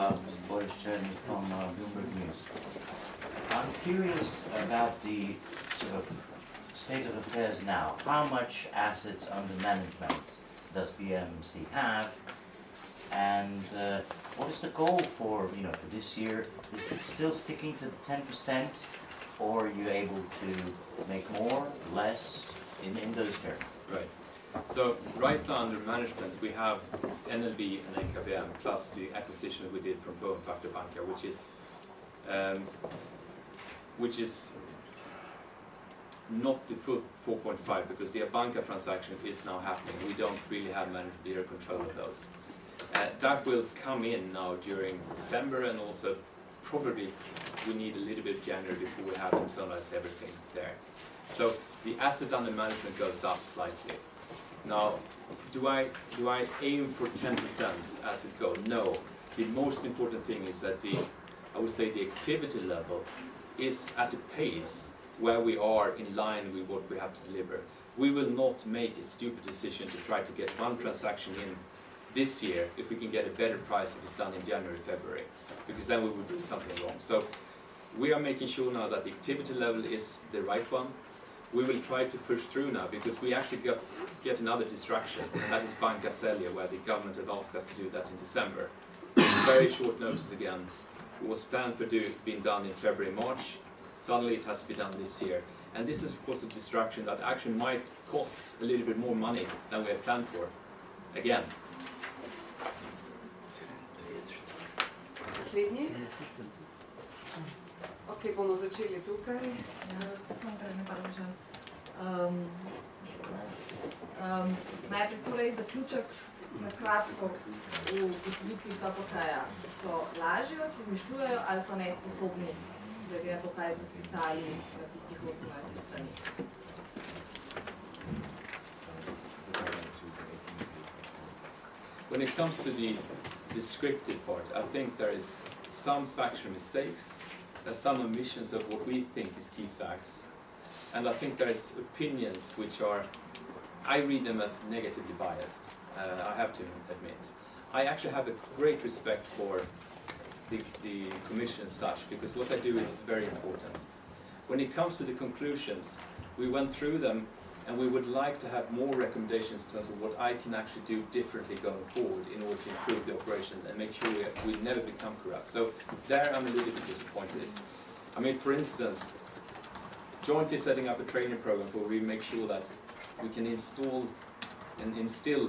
Boris Cherny from Bloomberg News. I'm curious about the sort of state of affairs now. How much assets under management does BMC have? And what is the goal for this year? Is it still sticking to the 10%, or are you able to make more, less, in those terms? Right. So right now under management we have NLB and NKBM plus the acquisition we did from Factor Banka, which is not the full 4.5 because the Banka transaction is now happening. We don't really have managerial control of those. That will come in now during December, and also probably we need a little bit of January before we have internalized everything there. So the asset under management goes up slightly. Now, do I aim for 10% as it goes? No. The most important thing is that I would say the activity level is at a pace where we are in line with what we have to deliver. We will not make a stupid decision to try to get one transaction in this year if we can get a better price if it's done in January, February, because then we would do something wrong. So we are making sure now that the activity level is the right one. We will try to push through now because we actually get another distraction, and that is Banca Celia, where the government have asked us to do that in December. Very short notice again. It was planned for being done in February, March. Suddenly it has to be done this year. And this is of course a distraction that actually might cost a little bit more money than we had planned for. Again. Naslednji. Ok, bomo začeli tukaj. Najprej torej zaključek na kratko v distribuciji KPK-ja. So lažjo, si izmišljujejo ali so nesposobni, glede na to, kaj so spisali na tistih 18 strani. When it comes to the descriptive part, I think there is some factual mistakes. There's some omissions of what we think is key facts. And I think there's opinions which are, I read them as negatively biased, I have to admit. I actually have a great respect for the Commission as such, because what they do is very important. When it comes to the conclusions, we went through them, and we would like to have more recommendations in terms of what I can actually do differently going forward in order to improve the operation and make sure we never become corrupt. So there I'm a little bit disappointed. I mean, for instance, jointly setting up a training program where we make sure that we can install and instill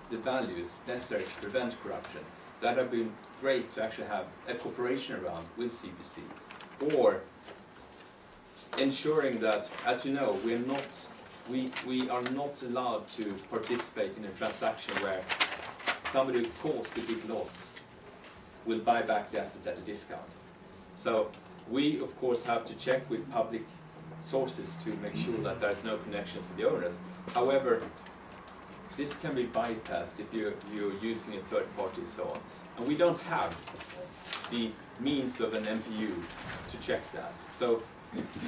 the values necessary to prevent corruption. That have been great to actually have a cooperation around with CBC. Or ensuring that, as you know, we are not allowed to participate in a transaction where somebody who caused a big loss will buy back the asset at a discount. So we, of course, have to check with public sources to make sure that there is no connections to the owners. However, this can be bypassed if you're using a third party and so on. And we don't have the means of an MPU to check that. So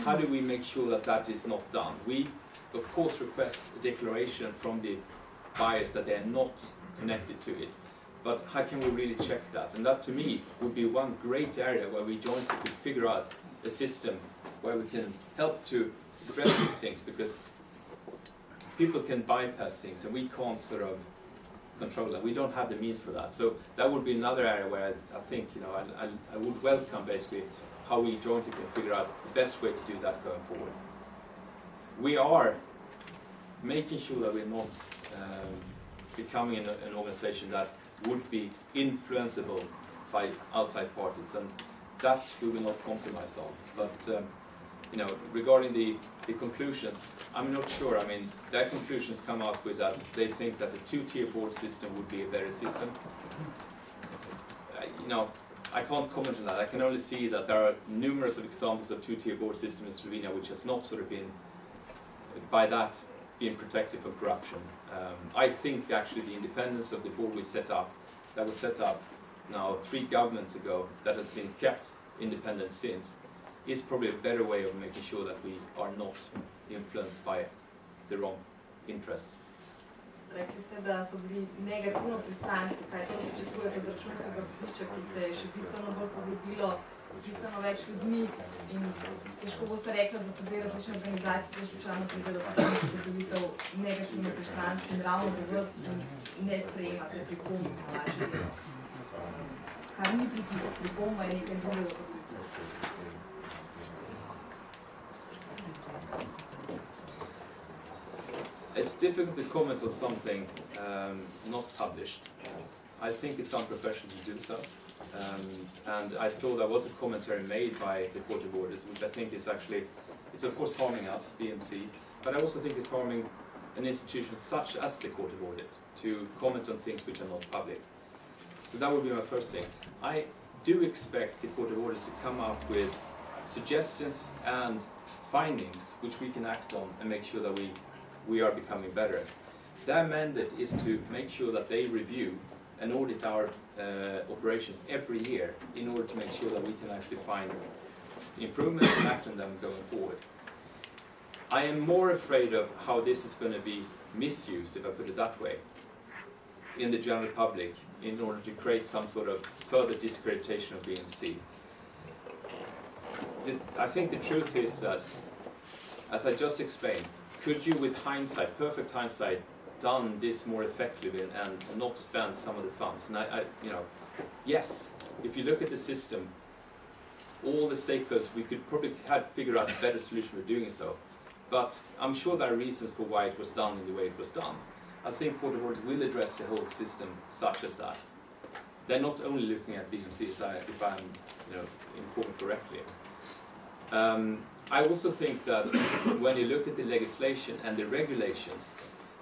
how do we make sure that that is not done? We, of course, request a declaration from the buyers that they are not connected to it. But how can we really check that? And that, to me, would be one great area where we jointly could figure out a system where we can help to address these things, because people can bypass things and we can't sort of control that. We don't have the means for that. So that would be another area where I think, I would welcome basically how we jointly can figure out the best way to do that going forward. We are making sure that we're not becoming an organization that would be influenceable by outside parties, and that we will not compromise on. But regarding the conclusions, I'm not sure. I mean, their conclusions come out with that they think that a two-tier board system would be a better system. I can't comment on that. I can only see that there are numerous of examples of two-tier board system in Slovenia which has not sort of been, by that, being protected from corruption. I think actually the independence of the board that was set up now 3 governments ago, that has been kept independent since, is probably a better way of making sure that we are not influenced by the wrong interests. rekli ste, da so bili negativno pristranski, kaj to pričakujete od računskega sodišča, ki se je še bistveno bolj poglobilo z bistveno več ljudmi in težko boste rekli, da so dve različne organizacije, če slučajno pride do takšnih zadovoljitev negativno pristranskim ravno do vas in ne sprejemate pripomb na vaše delo. Kar ni pritisk, pripomba je nekaj drugega kot pritisk. It's difficult to comment on something not published. I think it's unprofessional to do so. And I saw there was a commentary made by the Court of Auditors, which I think is actually, it's of course harming us, BMC, but I also think it's harming an institution such as the Court of Audit to comment on things which are not public. So that would be my first thing. I do expect the Court of Auditors to come up with suggestions and findings which we can act on and make sure that we are becoming better. Their mandate is to make sure that they review and audit our operations every year in order to make sure that we can actually find improvements and act on them going forward. I am more afraid of how this is going to be misused, if I put it that way, in the general public in order to create some sort of further discreditation of BMC. I think the truth is that, as I just explained, could you with hindsight, perfect hindsight, done this more effectively and not spend some of the funds? And I you know, yes, if you look at the system, all the stakeholders, we could probably have figured out a better solution for doing so. But I'm sure there are reasons for why it was done in the way it was done. I think Court of Audit will address the whole system such as that. They're not only looking at BMC, if I'm informed correctly. I also think that when you look at the legislation and the regulations,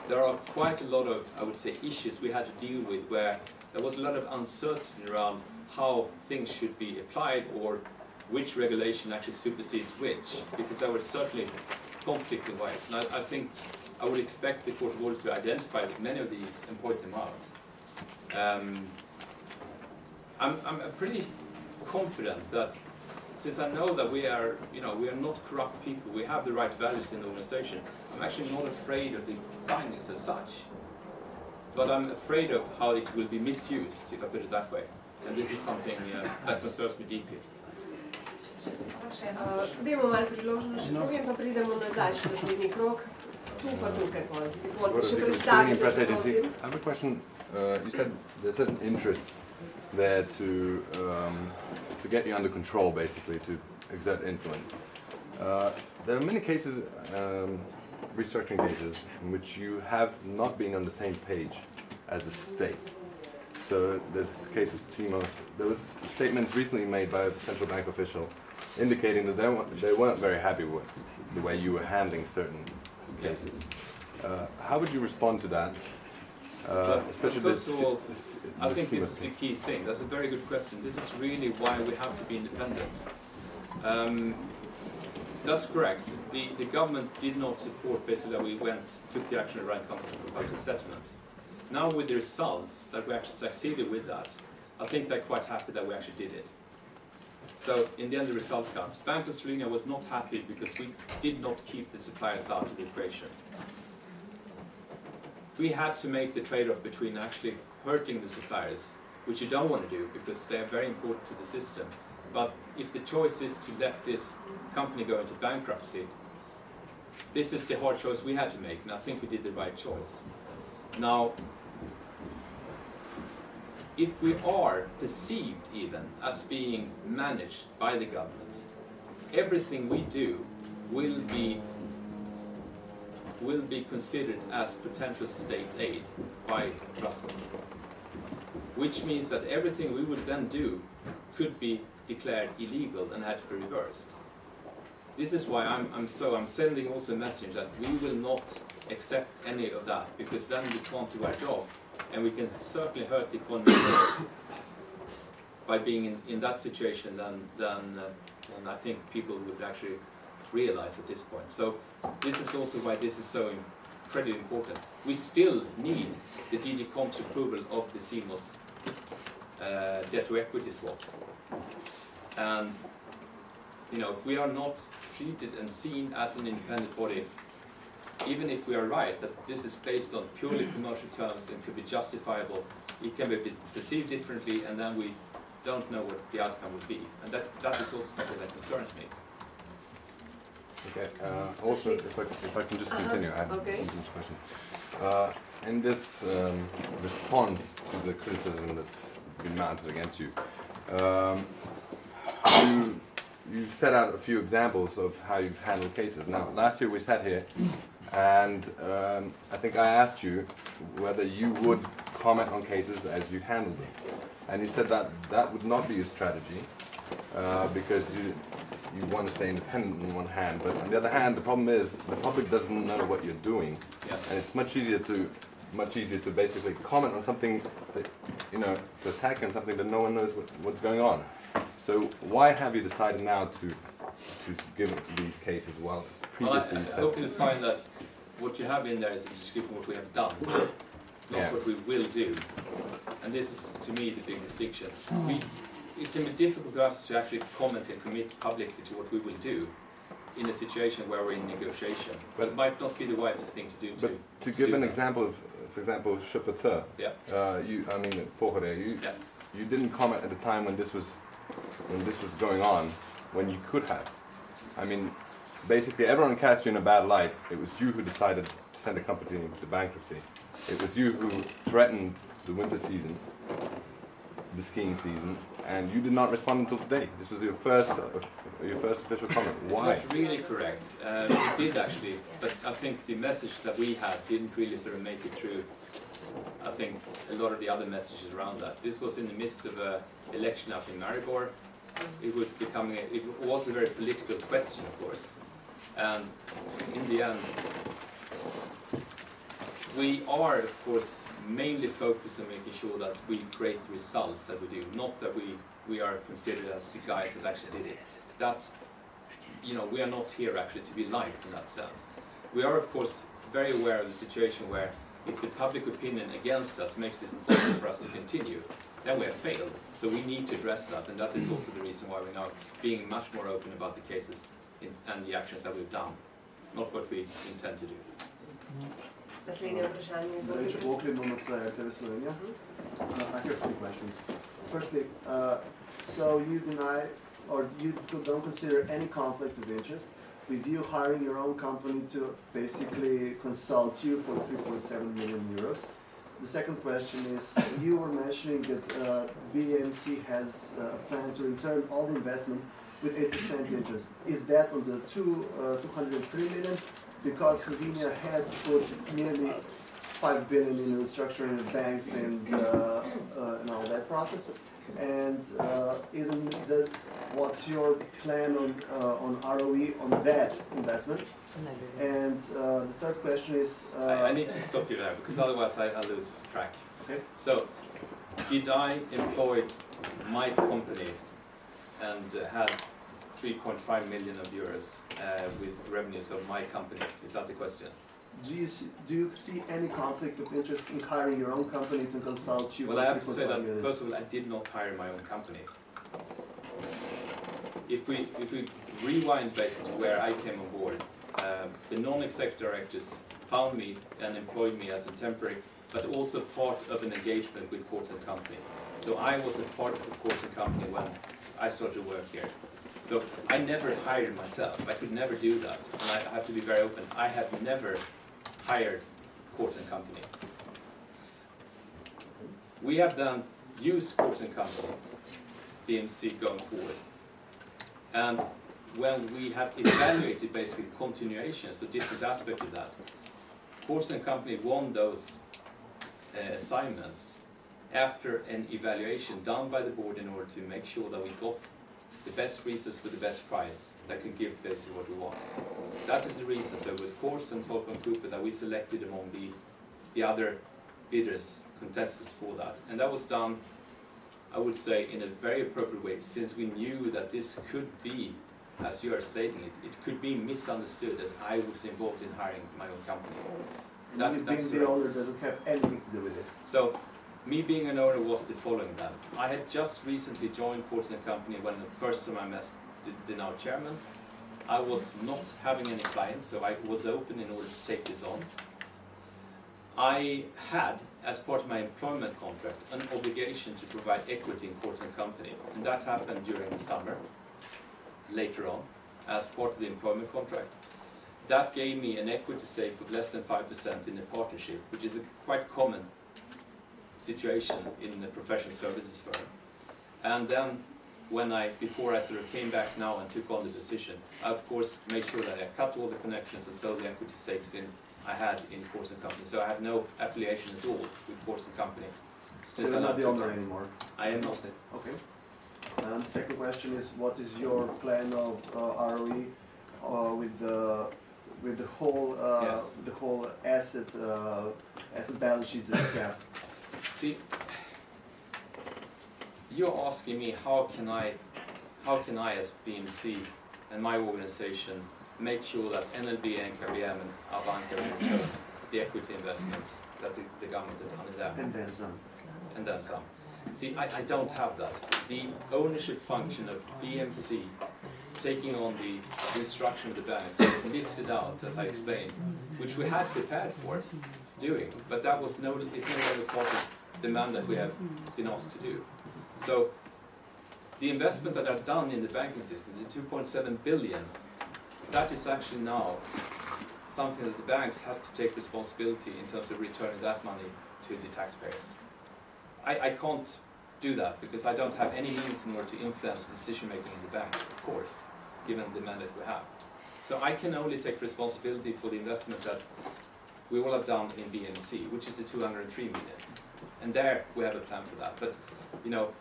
there are quite a lot of, I would say, issues we had to deal with where there was a lot of uncertainty around how things should be applied or which regulation actually supersedes which, because there were certainly conflicting ways. And I think I would expect the Court of Audit to identify many of these and point them out. I'm pretty confident that, since I know that we are not corrupt people, we have the right values in the organization, I'm actually not afraid of the findings as such. But I'm afraid of how it will be misused, if I put it that way. And this is something that concerns me deeply. Dajmo malo priložnost, še povem, pa pridemo nazaj, še naslednji krok. Tu pa tukaj, izvolite, še predstavite se, prosim. I have a question. You said there's certain interests there to get you under control, basically, to exert influence. There are many cases, restructuring cases, in which you have not been on the same page as the state. So there's the case of Timos. There was statements recently made by a central bank official indicating that they weren't very happy with the way you were handling certain cases. How would you respond to that? Especially first of all, I think this is the key thing. That's a very good question. This is really why we have to be independent. That's correct. The government did not support basically that we took the action around conflict and public settlement. Now with the results that we actually succeeded with that, I think they're quite happy that we actually did it. So in the end the results count. Bank of Slovenia was not happy because we did not keep the suppliers out of the equation. We had to make the trade-off between actually hurting the suppliers, which you don't want to do because they are very important to the system. But if the choice is to let this company go into bankruptcy, this is the hard choice we had to make, and I think we did the right choice. Now, if we are perceived even as being managed by the government, everything we do will be considered as potential state aid by Brussels, which means that everything we would then do could be declared illegal and had to be reversed. This is why I'm sending also a message that we will not accept any of that, because then we can't do our job, and we can certainly hurt the economy more by being in that situation than I think people would actually realize at this point. So this is also why this is so incredibly important. We still need the DG Comp's approval of the CMOS debt to equity swap. And if we are not treated and seen as an independent body, even if we are right that this is based on purely commercial terms and could be justifiable, it can be perceived differently, and then we don't know what the outcome would be. And that is also something that concerns me. Okay. Also, if I can just continue, I have a question. In this response to the criticism that's been mounted against you, you set out a few examples of how you've handled cases. Now, last year we sat here, and I think I asked you whether you would comment on cases as you handled them, and you said that that would not be your strategy because you want to stay independent on one hand, but on the other hand, the problem is the public doesn't know what you're doing, and it's much easier to basically comment on something that, you know, to attack on something that no one knows what's going on. So why have you decided now to give these cases? Well, previously I hope you'll find that what you have in there is a description of what we have done, not what we will do. And this is, to me, the big distinction. It can be difficult for us to actually comment and commit publicly to what we will do in a situation where we're in negotiation. But it might not be the wisest thing to do. To give an example of, for example, Shupatsa, you didn't comment at the time when this was going on, when you could have. I mean, basically everyone cast you in a bad light. It was you who decided to send a company into bankruptcy. It was you who threatened the winter season, the skiing season, and you did not respond until today. This was your first official comment. Why? It's not really correct. We did actually, but I think the message that we had didn't really sort of make it through. I think a lot of the other messages around that. This was in the midst of an election up in Maribor. It was a very political question, of course. And in the end, we are, of course, mainly focused on making sure that we create results that we do, not that we are considered as the guys that actually did it. That, you know, we are not here actually to be liked in that sense. We are, of course, very aware of the situation where if the public opinion against us makes it impossible for us to continue, then we have failed. So we need to address that, and that is also the reason why we're now being much more open about the cases and the actions that we've done, not what we intend to do. Naslednje vprašanje je I have 2 questions. Firstly, so you deny or you don't consider any conflict of interest with you hiring your own company to basically consult you for 3.7 million euros. The second question is, you were mentioning that BMC has a plan to return all the investment with 8% interest. Is that on the 203 million? Because Slovenia has put nearly 5 billion in restructuring of banks and all that process. And what's your plan on ROE on that investment? And the third question is... I need to stop you there, because otherwise I'll lose track. Okay. So, did I employ my company and had 3.5 million euros with revenues of my company? Is that the question? Do you see any conflict of interest in hiring your own company to consult you? Well, I have to say that, first of all, I did not hire my own company. If we rewind basically to where I came on board, the non-executive directors found me and employed me as a temporary, but also part of an engagement with Courts and Company. So I was a part of Courts and Company when I started work here. So I never hired myself. I could never do that. And I have to be very open. I have never hired Courts and Company. We have then used Courts and Company, BMC, going forward. And when we have evaluated basically continuations, so different aspects of that, Courts and Company won those assignments after an evaluation done by the board in order to make sure that we got the best resource for the best price that could give basically what we want. That is the reason. So it was Courts and Solomon Cooper that we selected among the other bidders, contestants for that. And that was done, I would say, in a very appropriate way, since we knew that this could be, as you are stating it could be misunderstood as I was involved in hiring my own company. Being the owner doesn't have anything to do with it. So, me being an owner was the following then. I had just recently joined Courts and Company when the first time I met the now chairman, I was not having any clients, so I was open in order to take this on. I had, as part of my employment contract, an obligation to provide equity in Portsmouth Company, and that happened during the summer, later on, as part of the employment contract. That gave me an equity stake of less than 5% in the partnership, which is a quite common situation in the professional services firm. And then, before I sort of came back now and took on the position, I of course made sure that I cut all the connections and sold the equity stakes I had in Portsmouth Company. So I have no affiliation at all with Portsmouth Company. So you're not the owner anymore? I am not. Okay. Second question is, what is your plan of ROE with the whole Yes. the whole asset balance sheets that you have? See, you're asking me how can I as BMC and my organization make sure that NLB, NKBM and Avanca return the equity investment that the government has done in there. And then some. And then some. See, I don't have that. The ownership function of BMC taking on the instruction of the banks was lifted out, as I explained, which we had prepared for doing, but that is no longer part of the mandate we have been asked to do. So the investment that I've done in the banking system, the 2.7 billion, that is actually now something that the banks has to take responsibility in terms of returning that money to the taxpayers. I can't do that because I don't have any means in order to influence the decision making in the banks, of course, given the mandate we have. So I can only take responsibility for the investment that we all have done in BMC, which is the 203 million. And there we have a plan for that. But you know,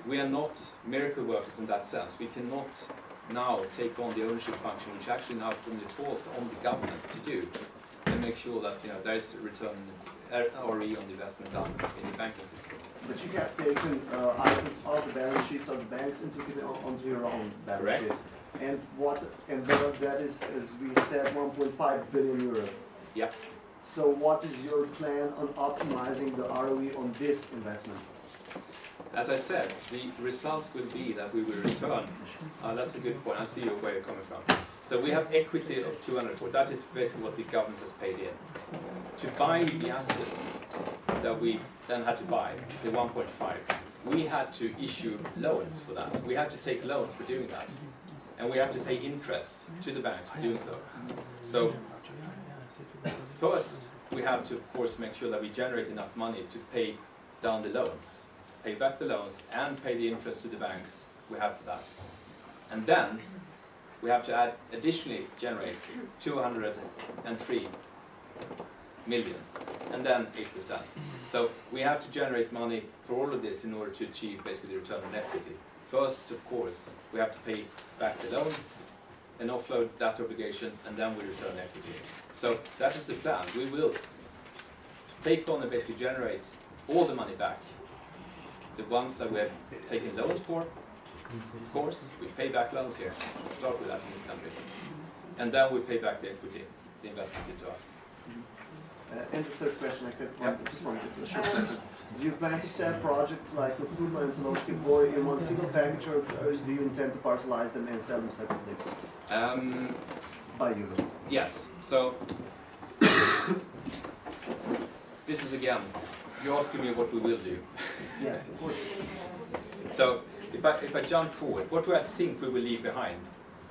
we are not miracle workers in that sense. We cannot now take on the ownership function, which actually now fully falls on the government to do, and make sure that there is a return ROE on the investment done in the banking system. But you have taken items off the balance sheets of the banks and took it onto your own balance Correct. sheet. And that is, as we said, 1.5 billion euros. Yeah. So what is your plan on optimizing the ROE on this investment? As I said, the results will be that we will return. That's a good point. I see where you're coming from. So we have equity of 204. That is basically what the government has paid in. To buy the assets that we then had to buy, the 1.5, we had to issue loans for that. We had to take loans for doing that. And we have to pay interest to the banks for doing so. So first, we have to, of course, make sure that we generate enough money to pay down the loans, pay back the loans, and pay the interest to the banks we have for that. And then we have to additionally generate 203 million, and then 8%. So we have to generate money for all of this in order to achieve basically the return on equity. First, of course, we have to pay back the loans and offload that obligation, and then we return equity. So that is the plan. We will take on and basically generate all the money back. The ones that we have taken loans for, of course, we pay back loans here. We'll start with that in this country. And then we pay back the equity, the investment into us. And the third question, just one, it's a short Um, question. Do you plan to sell projects like Nocturno and odgovori in one single package, or do you intend to parcelize them and sell them separately by units? Yes. So this is again, you're asking me what we will do. Yes, of course. So if I jump forward, what do I think we will leave behind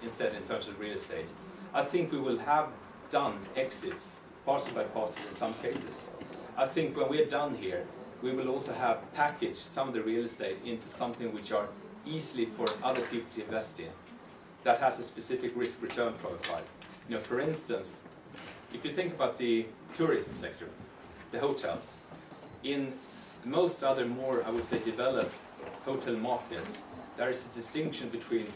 instead in terms of real estate? I think we will have done exits, parcel by parcel in some cases. I think when we're done here, we will also have packaged some of the real estate into something which are easily for other people to invest in, that has a specific risk-return profile. For instance, if you think about the tourism sector, the hotels, in most other more, I would say, developed hotel markets, there is a distinction between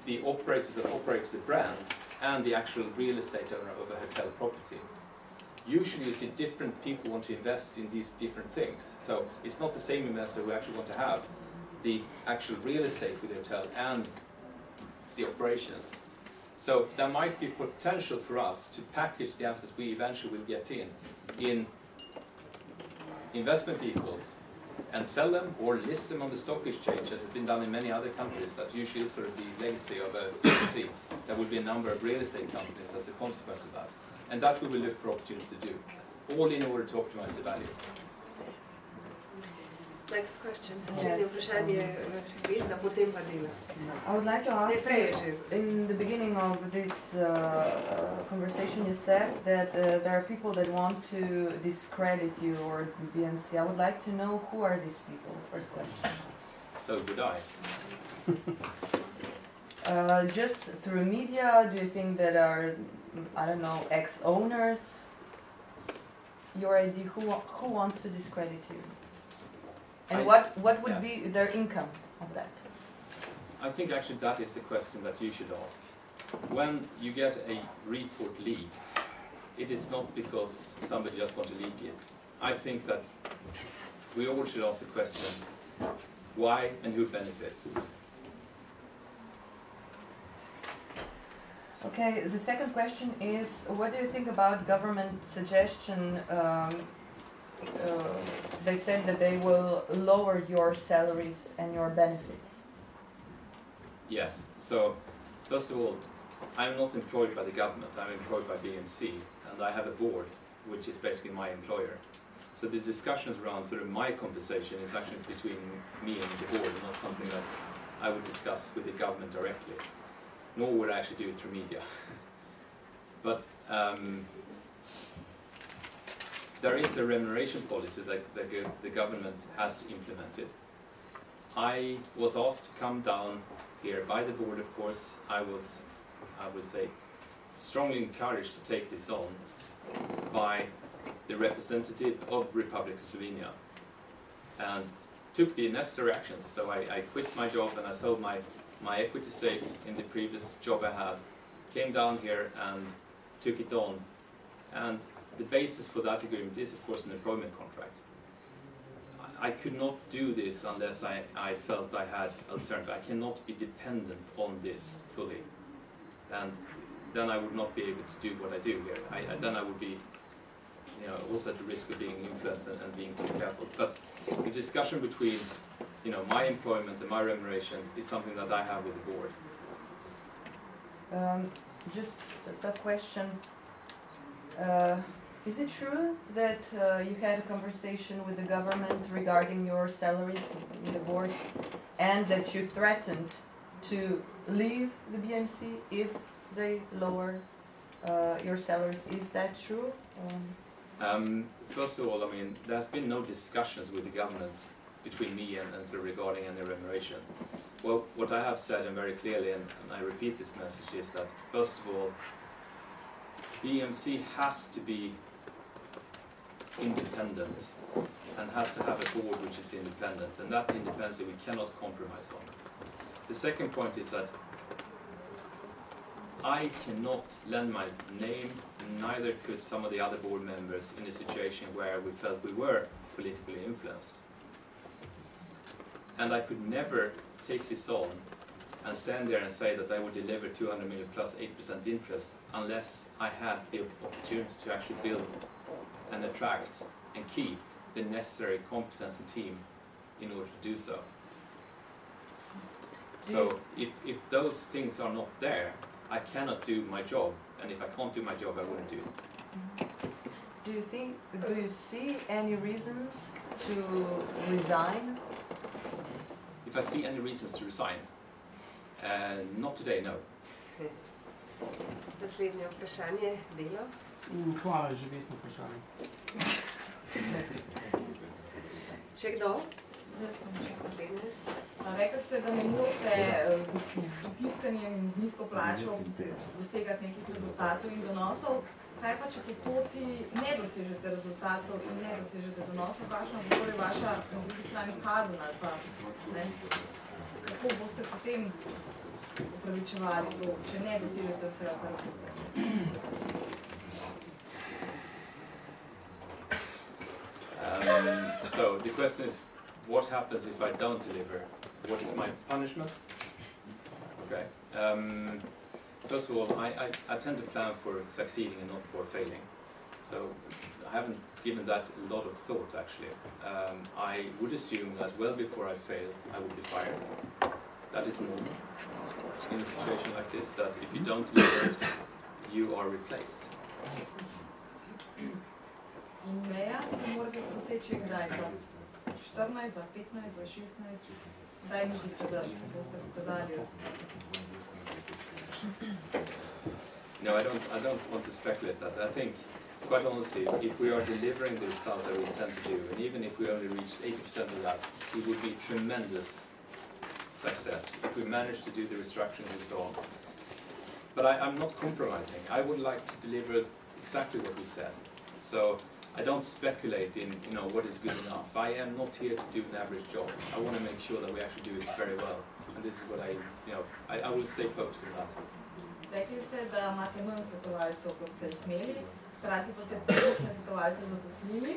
the operators that operates the brands and the actual real estate owner of a hotel property. Usually you see different people want to invest in these different things. So it's not the same investor who actually want to have the actual real estate with the hotel and the operations. So there might be potential for us to package the assets we eventually will get in investment vehicles and sell them or list them on the stock exchange, as has been done in many other countries. That usually is sort of the legacy of a PLC. There will be a number of real estate companies as a consequence of that. And that we will look for opportunities to do, all in order to optimize the value. Next question. Naslednje vprašanje Vesna, potem pa Dela. I would like to ask Prej je you, že. in the beginning of this conversation you said that there are people that want to discredit you or BMC. I would like to know who are these people, first question. So would I. Just through media, do you think that are, I don't know, ex-owners? Your idea, who wants to discredit you? And what would be their income of that? I think actually that is the question that you should ask. When you get a report leaked, it is not because somebody just wants to leak it. I think that we all should ask the questions, why and who benefits? Okay, the second question is, what do you think about government suggestion? They said that they will lower your salaries and your benefits. Yes, so first of all, I'm not employed by the government, I'm employed by BMC, and I have a board, which is basically my employer. So the discussions around sort of my compensation is actually between me and the board, and not something that I would discuss with the government directly, nor would I actually do it through media. But there is a remuneration policy that the government has implemented. I was asked to come down here by the board, of course. I was, I would say, strongly encouraged to take this on by the representative of Republic of Slovenia, and took the necessary actions. So I quit my job and I sold my equity stake in the previous job I had, came down here and took it on. And the basis for that agreement is, of course, an employment contract. I could not do this unless I felt I had alternative. I cannot be dependent on this fully. And then I would not be able to do what I do here. Then I would be, you know, also at the risk of being influenced and being too careful. But the discussion between, you know, my employment and my remuneration is something that I have with the board. Just a sub-question. Is it true that you had a conversation with the government regarding your salaries in the board, and that you threatened to leave the BMC if they lower your salaries? Is that true? First of all, I mean, there's been no discussions with the government between me and so regarding any remuneration. Well, what I have said, and very clearly, and I repeat this message, is that first of all, BMC has to be independent and has to have a board which is independent, and that independence we cannot compromise on. The second point is that I cannot lend my name, neither could some of the other board members, in a situation where we felt we were politically influenced. And I could never take this on and stand there and say that I would deliver 200 million plus 8% interest unless I had the opportunity to actually build and attract and keep the necessary competence and team in order to do so. So if those things are not there, I cannot do my job, and if I can't do my job, I wouldn't do it. Do you see any reasons to resign? If I see any reasons to resign, not today, no. Naslednje vprašanje, Delo. Hvala, že Vesna vprašanje. Še kdo? Naslednje. Rekli ste, da ne morete z dotiskanjem in z nizko plačo dosegati nekih rezultatov in donosov. Kaj pa, če po poti ne dosežete rezultatov in ne dosežete donosov, kakšna bo torej vaša na drugi strani kazen ali pa ne? Kako boste potem upravičevali to, če ne dosežete vsega, kar hočete? So the question is, what happens if I don't deliver? What is my punishment? Okay. First of all, I tend to plan for succeeding and not for failing. So haven't given that a lot of thought actually. I would assume that well before I fail, I would be fired. That is normal in a situation like this, that if you don't deliver, you are replaced. In meja morate doseči kdaj, za 14, za 15, za 16, kdaj mislite, da boste pokazali? No, I don't want to speculate that. I think, quite honestly, if we are delivering the results that we intend to do, and even if we only reached 80% of that, it would be tremendous success if we manage to do the restructuring and so on. But I'm not compromising. I would like to deliver exactly what we said. So I don't speculate in what is good enough. I am not here to do an average job. I want to make sure that we actually do it very well. And this is what I will stay focused on that. Rekli ste, da imate manj svetovalcev, kot ste jih imeli, hkrati pa ste tehnične svetovalce zaposlili,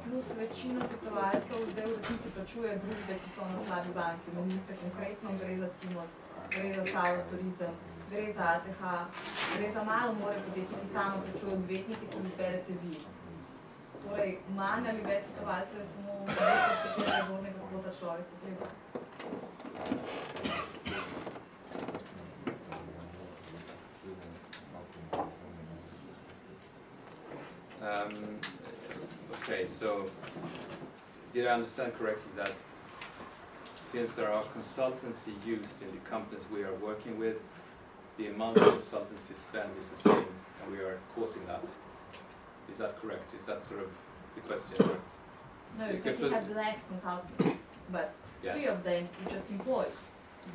plus večino svetovalcev zdaj v resnici plačuje družbe, ki so na slabi banki. Menite konkretno, gre za Cimos, gre za Sava Turizem, gre za ATH, gre za malo more podjetij, ki samo plačujejo odvetnike, ki izberete vi. Torej, manj ali več svetovalcev je samo nekaj, s katerega zornega kota človek pogleda. Okay, so did I understand correctly that since there are consultancy used in the companies we are working with, the amount of consultancy spend is the same, and we are causing that? Is that correct? Is that sort of the question? No, because you have less consultants, but Yes. 3 of them you just employed.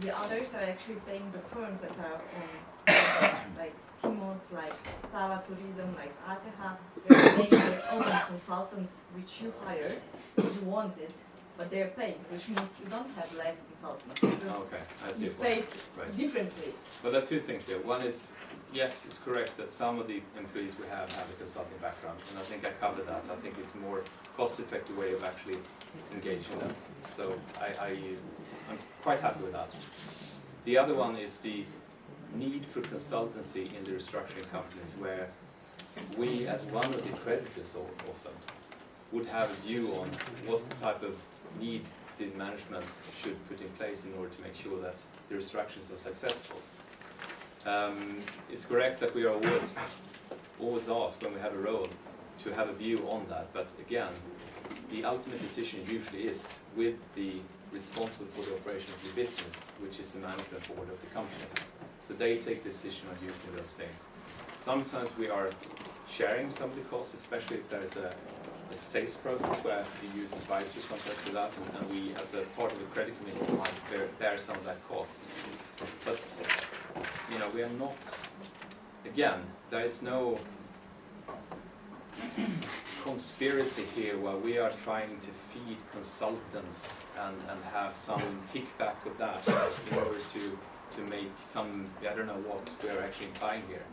The others are actually paying the firms that are on, like Cimos, like Sava Turism, like ATH. They're paying their own consultants, which you hired, you wanted, but they're paying, which means you don't have less consultants. Okay, I see You your pay point. Right. differently. But there are two things here. One is, yes, it's correct that some of the employees we have a consulting background, and I think I covered that. I think it's a more cost-effective way of actually engaging them. So I'm quite happy with that. The other one is the need for consultancy in the restructuring companies, where we, as one of the creditors often, would have a view on what type of need the management should put in place in order to make sure that the restructures are successful. It's correct that we are always asked when we have a role to have a view on that, but again, the ultimate decision usually is with the responsible for the operations of the business, which is the management board of the company. So they take the decision on using those things. Sometimes we are sharing some of the costs, especially if there is a sales process where we use advisors sometimes for that, and we, as a part of the credit committee, might bear some of that cost. But we are not. Again, there is no conspiracy here where we are trying to feed consultants and have some kickback of that in order to make some, I don't know what we are actually implying here.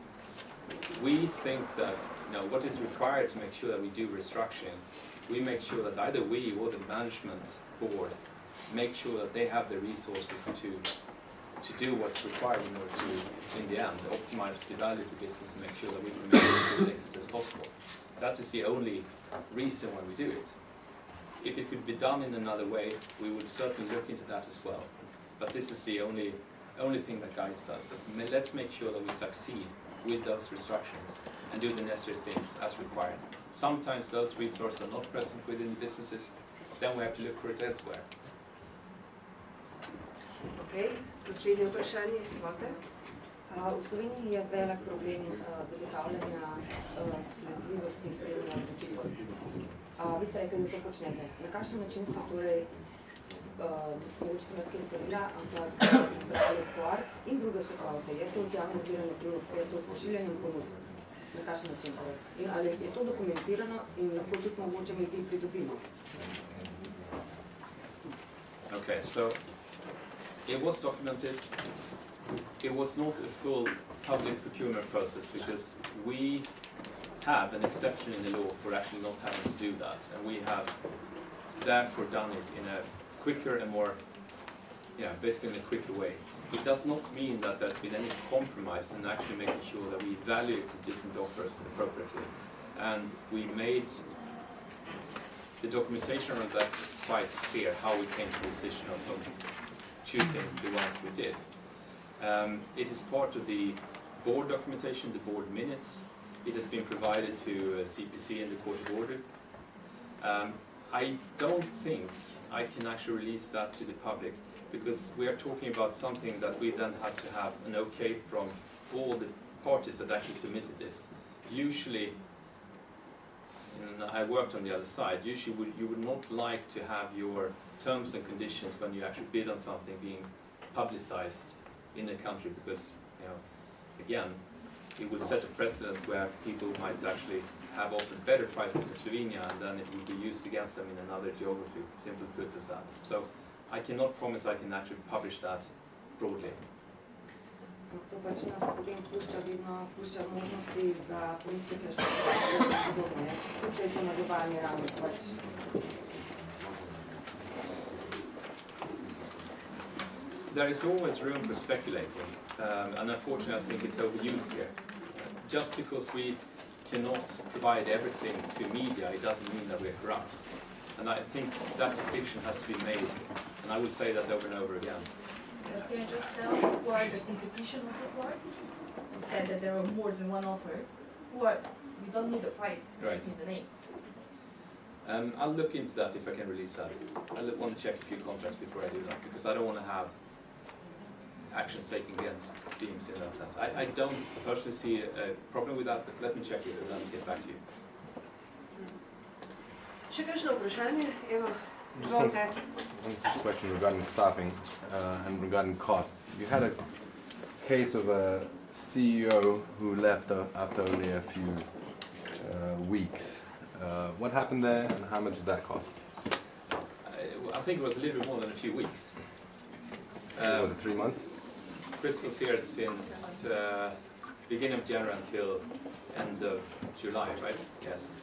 We think that what is required to make sure that we do restructuring, we make sure that either we or the management board make sure that they have the resources to do what's required in order to, in the end, optimize the value of the business and make sure that we can make as good exit as possible. That is the only reason why we do it. If it could be done in another way, we would certainly look into that as well. But this is the only thing that guides us. Let's make sure that we succeed with those restructurings and do the necessary things as required. Sometimes those resources are not present within the businesses, then we have to look for it elsewhere. Okay, naslednje vprašanje, izvolite. V Sloveniji je velik problem zagotavljanja sledljivosti sprejemanja odločitev. Vi ste rekli, da to počnete. Na kakšen način ste torej, mogoče sem vas kaj pravila, ampak izbrali Kvarc in druge svetovalce? Je to z javnim zbiranjem ponudb, je to s pošiljanjem ponudb? Na kakšen način torej? Ali je to dokumentirano in lahko tudi mogoče mi ti pridobimo? Okay, so it was documented. It was not a full public procurement process because we have an exception in the law for actually not having to do that, and we have therefore done it in a quicker and more, basically in a quicker way. It does not mean that there's been any compromise in actually making sure that we evaluate the different offers appropriately. and we made the documentation on that quite clear how we came to the decision of choosing the ones we did. It is part of the board documentation, the board minutes. It has been provided to CPC and the Court of Order. I don't think I can actually release that to the public, because we are talking about something that we then have to have an okay from all the parties that actually submitted this. Usually, and I worked on the other side, usually you would not like to have your terms and conditions when you actually bid on something being publicized in the country, because, you know, again, it would set a precedent where people might actually have offered better prices in Slovenia, and then it would be used against them in another geography, simply put as that. So I cannot promise I can actually publish that broadly. To pač nas potem pušča možnosti za pomisleke špekulacije in podobno, če je to na globalni ravni pač. There is always room for speculating, and unfortunately I think it's overused here. Just because we cannot provide everything to media, it doesn't mean that we're corrupt. And I think that distinction has to be made, and I would say that over and over again. Can you just tell who are the competition reports? You said that there are more than one offer. Who are? You don't need the price, you just need the name. I'll look into that if I can release that. I want to check a few contracts before I do that, because I don't want to have actions taken against teams in that sense. I don't personally see a problem with that, but let me check it and then get back to you. Še kakšno vprašanje? Evo, Just izvolite. one question regarding staffing and regarding costs. You had a case of a CEO who left after only a few weeks. What happened there, and how much did that cost? I think it was a little bit more than a few weeks. Was it 3 months? Chris was here since beginning of January until end of July, right? Yes.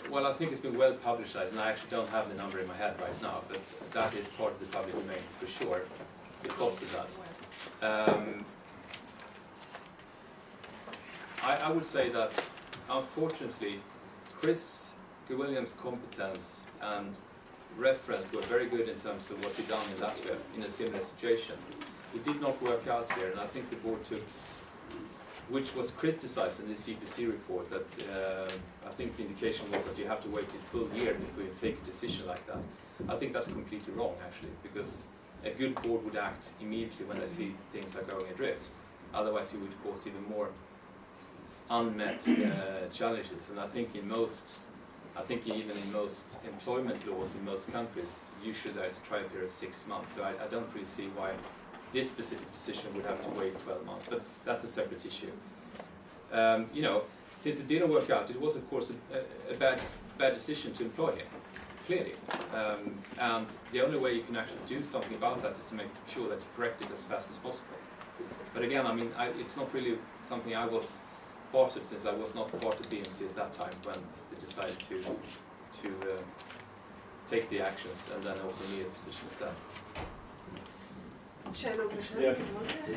Well, I think it's been well publicized, and I actually don't have the number in my head right now, but that is part of the public domain for sure. The cost of that. I would say that, unfortunately, Chris Williams' competence and reference were very good in terms of what he'd done in Latvia in a similar situation. It did not work out here, and I think the board took, which was criticized in the CPC report, that I think the indication was that you have to wait a full year before you take a decision like that. I think that's completely wrong, actually, because a good board would act immediately when they see things are going adrift. Otherwise, you would cause even more unmet challenges. And I think even in most employment laws in most countries, usually there is a trial period of 6 months. So I don't really see why this specific decision would have to wait 12 months, but that's a separate issue. You know, since it didn't work out, it was of course a bad decision to employ him, clearly. And the only way you can actually do something about that is to make sure that you correct it as fast as possible. But again, I mean, it's not really something I was part of, since I was not part of BMC at that time when they decided to take the actions and then offer me a position instead. Še eno vprašanje? Yes. Izvolite.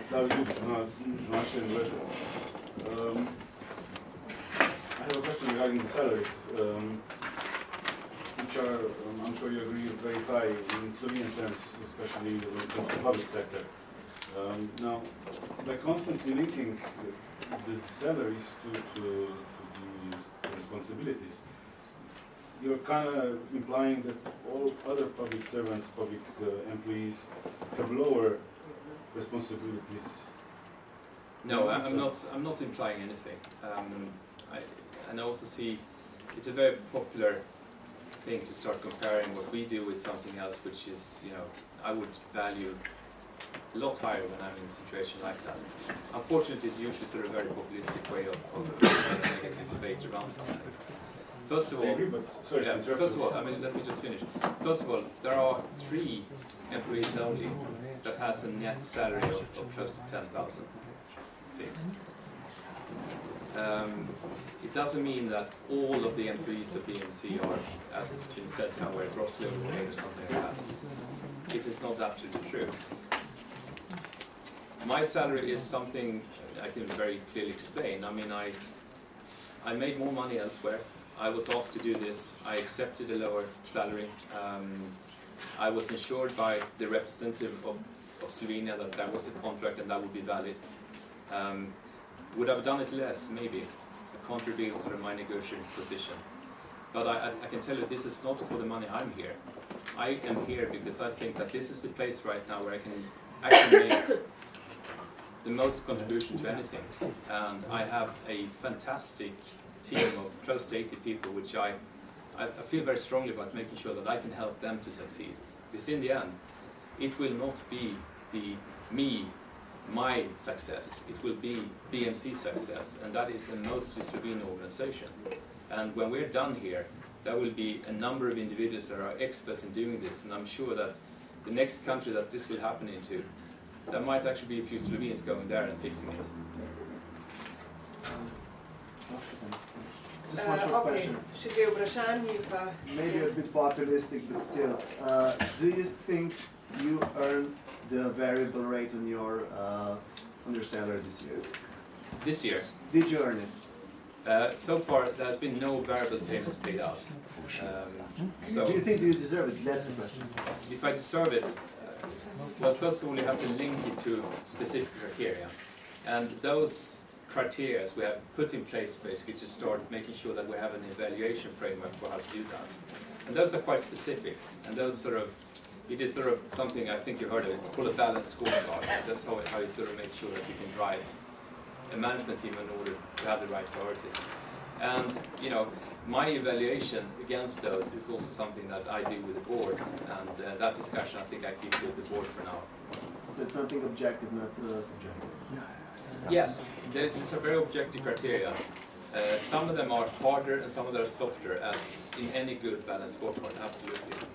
I have a question regarding the salaries, which are, I'm sure you agree, very high in Slovenian terms, especially when it comes to the public sector. Now, by constantly linking the salaries to the responsibilities, you're kind of implying that all other public servants, public employees have lower responsibilities. No, I'm not implying anything. And I also see it's a very popular thing to start comparing what we do with something else, which is, you know, I would value a lot higher when I'm in a situation like that. Unfortunately, it's usually sort of a very populistic way of negative debate around something. First of all, I mean, let me just finish. First of all, there are 3 employees only that has a net salary of close to 10,000 fixed. It doesn't mean that all of the employees of BMC are, as has been said somewhere, gross living wage or something like that. It is not absolutely true. My salary is something I can very clearly explain. I mean, I made more money elsewhere. I was asked to do this. I accepted a lower salary. I was ensured by the representative of Slovenia that that was the contract and that would be valid. Would I have done it less? Maybe. I can't reveal sort of my negotiating position. But I can tell you this is not for the money I'm here. I am here because I think that this is the place right now where I can actually make the most contribution to anything. And I have a fantastic team of close to 80 people, which I feel very strongly about making sure that I can help them to succeed. Because in the end, it will not be my success, it will be BMC's success, and that is a mostly Slovene organization. And when we're done here, there will be a number of individuals that are experts in doing this, and I'm sure that the next country that this will happen into, there might actually be a few Slovenes going there and fixing it. Just one short question. Še dve vprašanji pa... Maybe a bit populistic, but still. Do you think you earned the variable rate on your salary this year? This year? Did you earn it? So far, there has been no variable payments paid out. So do you think you deserve it? That's the question. If I deserve it, well, first of all, you have to link it to specific criteria. And those criteria we have put in place basically to start making sure that we have an evaluation framework for how to do that. And those are quite specific. And those sort of, it is sort of something I think you heard of. It's called a balanced scorecard. That's how you sort of make sure that you can drive a management team in order to have the right priorities. And, you know, my evaluation against those is also something that I do with the board, and that discussion I think I keep with the board for now. So it's something objective, not subjective? Yes, these are very objective criteria. Some of them are harder and some of them are softer, as in any good balanced scorecard, absolutely.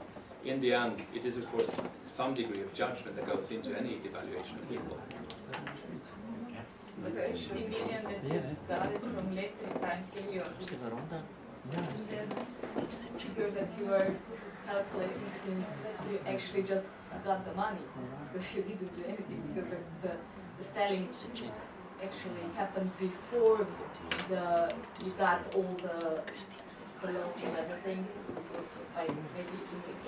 In the end, it is of course some degree of judgment that goes into any evaluation of people. The 50 million that you got it from electric time Helios, because that you were calculating since you actually just got the money, because you didn't do anything, because the selling actually happened before you got all the loans and everything. It was like maybe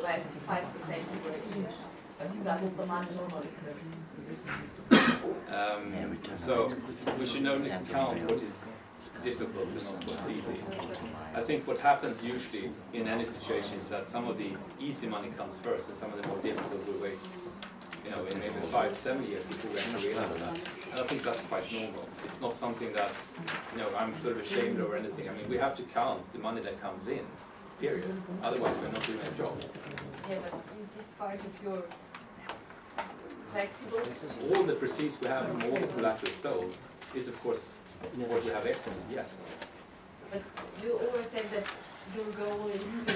less 5% you were in, but you got all the money normally. So we should only count what is difficult and not what's easy. I think what happens usually in any situation is that some of the easy money comes first and some of the more difficult will wait, you know, in maybe 5-7 years before we actually realize that. And I think that's quite normal. It's not something that, you know, I'm sort of ashamed of or anything. I mean, we have to count the money that comes in, period. Otherwise we're not doing our job. Yeah, but is this part of your flexible? All the proceeds we have from all the collateral sold is of course what we have exited, yes. But you always said that your goal is to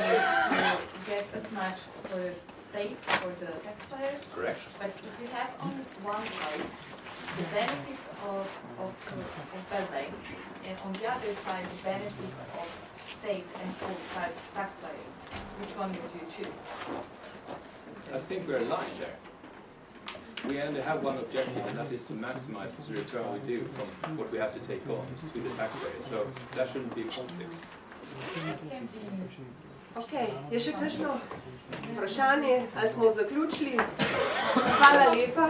get as much for the state, for the taxpayers. Correct. But if you have on one side the benefit of Belbank, and on the other side the benefit of state and full taxpayers, which one would you choose? I think we're aligned there. We only have one objective, and that is to maximize the return we do from what we have to take on to the taxpayers. So that shouldn't be a conflict. Ok, je še kakšno vprašanje, ali smo zaključili? Hvala lepa.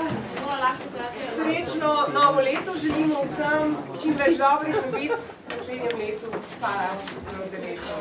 Srečno novo leto želimo vsem, čim več dobrih novic v naslednjem letu. Hvala za udeležbo.